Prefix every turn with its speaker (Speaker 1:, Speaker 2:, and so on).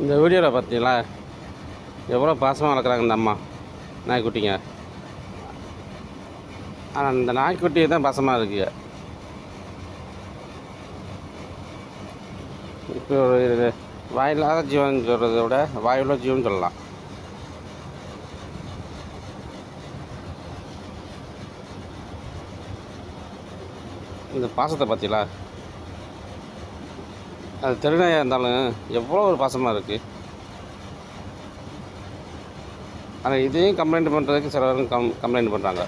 Speaker 1: இந்த வீடியோவில் பார்த்தீங்களா எவ்வளோ பாசமாக வளர்க்குறாங்க இந்த அம்மா நாய்க்குட்டிங்க. ஆனால் இந்த நாய்க்குட்டி தான் பாசமாக இருக்குங்க. இப்போ ஒரு வாயில்லாத ஜீவன் சொல்கிறத விட வாயுள்ள ஜீவன் சொல்லலாம். இந்த பாசத்தை பார்த்தீங்களா, அது தெருநாயாக இருந்தாலும் எவ்வளோ ஒரு பாசமாக இருக்குது. ஆனால் இதையும் கம்ப்ளைண்ட் பண்ணுறதுக்கு சிலரும் கம்ப்ளைண்ட் பண்ணுறாங்க.